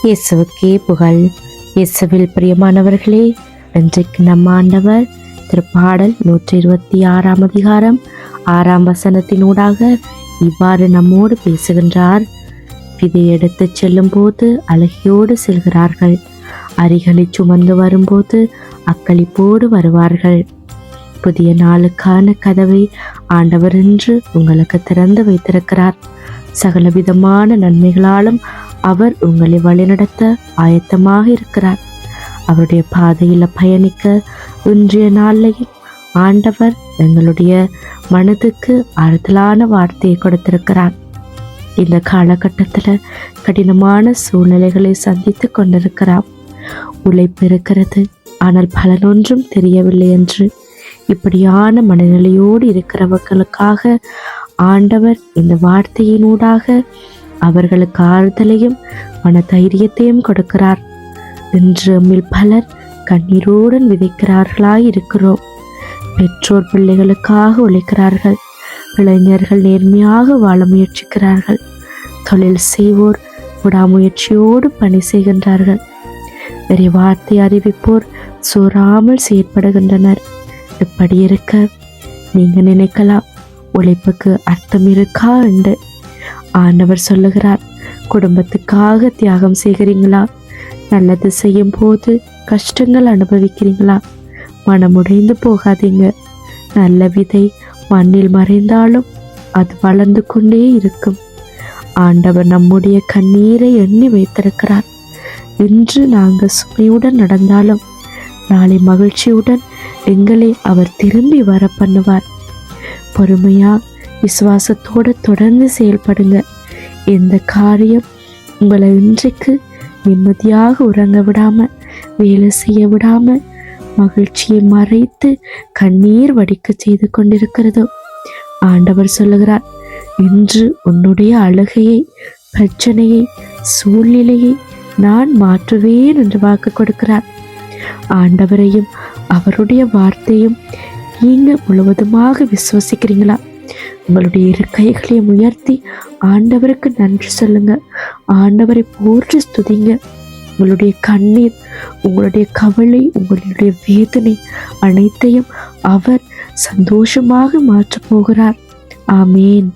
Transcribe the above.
இயேசுவுக்கே புகழ். இயேசுவில் பிரியமானவர்களே, இன்றைக்கு நம் ஆண்டவர் திருப்பாடல் 126 அதிகாரம் 6 வசனத்தினூடாக இவ்வாறு நம்மோடு பேசுகின்றார். விதை எடுத்து செல்லும் போது அழகியோடு செல்கிறார்கள், அரிகளை சுமந்து வரும்போது அக்களிப்போடு வருவார்கள். புதிய நாளுக்கான கதவை ஆண்டவர் என்று உங்களுக்கு திறந்து வைத்திருக்கிறார். சகலவிதமான நன்மைகளாலும் அவர் உங்களை வழிநடத்த ஆயத்தமாக இருக்கிறார். அவருடைய பாதையில பயணிக்க இன்றைய நாளையும் ஆண்டவர் எங்களுடைய மனதுக்கு ஆறுதலான வார்த்தையை கொடுத்திருக்கிறார். இந்த காலகட்டத்தில் கடினமான சூழ்நிலைகளை சந்தித்து கொண்டிருக்கிறார். உழைப்பு இருக்கிறது, ஆனால் பலனொன்றும் தெரியவில்லை என்று இப்படியான மனநிலையோடு இருக்கிறவர்களுக்காக ஆண்டவர் இந்த வார்த்தையினூடாக அவர்களுக்கு ஆறுதலையும் மன தைரியத்தையும் கொடுக்கிறார். இன்று நம்மில் பலர் கண்ணீரோடன் விதைக்கிறார்களாய் இருக்கிறோம். பெற்றோர் பிள்ளைகளுக்காக உழைக்கிறார்கள், இளைஞர்கள் நேர்மையாக வாழ முயற்சிக்கிறார்கள், தொழில் செய்வோர் விடாமுயற்சியோடு பணி செய்கின்றார்கள், வேறு வார்த்தை அறிவிப்போர் சோறாமல் செயற்படுகின்றனர். இப்படி இருக்க நீங்க நினைக்கலாம், உழைப்புக்கு அர்த்தம் இருக்கா என்று. ஆண்டவர் சொல்லுகிறார், குடும்பத்துக்காக தியாகம் செய்கிறீங்களா? நல்லது செய்யும் போது கஷ்டங்கள் அனுபவிக்கிறீங்களா? மனமுடைந்து போகாதீங்க. நல்ல விதை மண்ணில் மறைந்தாலும் அது வளர்ந்து கொண்டே இருக்கும். ஆண்டவர் நம்முடைய கண்ணீரை எண்ணி வைத்திருக்கிறார். இன்று நாங்கள் சுமையுடன் நடந்தாலும் நாளை மகிழ்ச்சியுடன் எங்களை அவர் திரும்பி வர பண்ணுவார். பொறுமையா விசுவாசத்தோடு தொடர்ந்து செயல்படுங்க. எந்த காரியம் உங்களை இன்றைக்கு நிம்மதியாக உறங்க விடாம, வேலை செய்ய விடாம, மகிழ்ச்சியை மறைத்து கண்ணீர் வடிக்க செய்து கொண்டிருக்கிறதோ, ஆண்டவர் சொல்லுகிறார், இன்று உன்னுடைய அழுகையை, பிரச்சனையை, சூழ்நிலையை நான் மாற்றுவேன் என்று வாக்கு கொடுக்கிறார். ஆண்டவரையும் அவருடைய வார்த்தையும் நீங்க முழுவதுமாக விசுவசிக்கிறீங்களா? உங்களுடைய இரு கைகளையும் உயர்த்தி ஆண்டவருக்கு நன்றி சொல்லுங்க. ஆண்டவரை போற்றி ஸ்துதிங்க. உங்களுடைய கண்ணீர், உங்களுடைய கவலை, உங்களுடைய வேதனை அனைத்தையும் அவர் சந்தோஷமாக மாற்றப் போகிறார். ஆமேன்.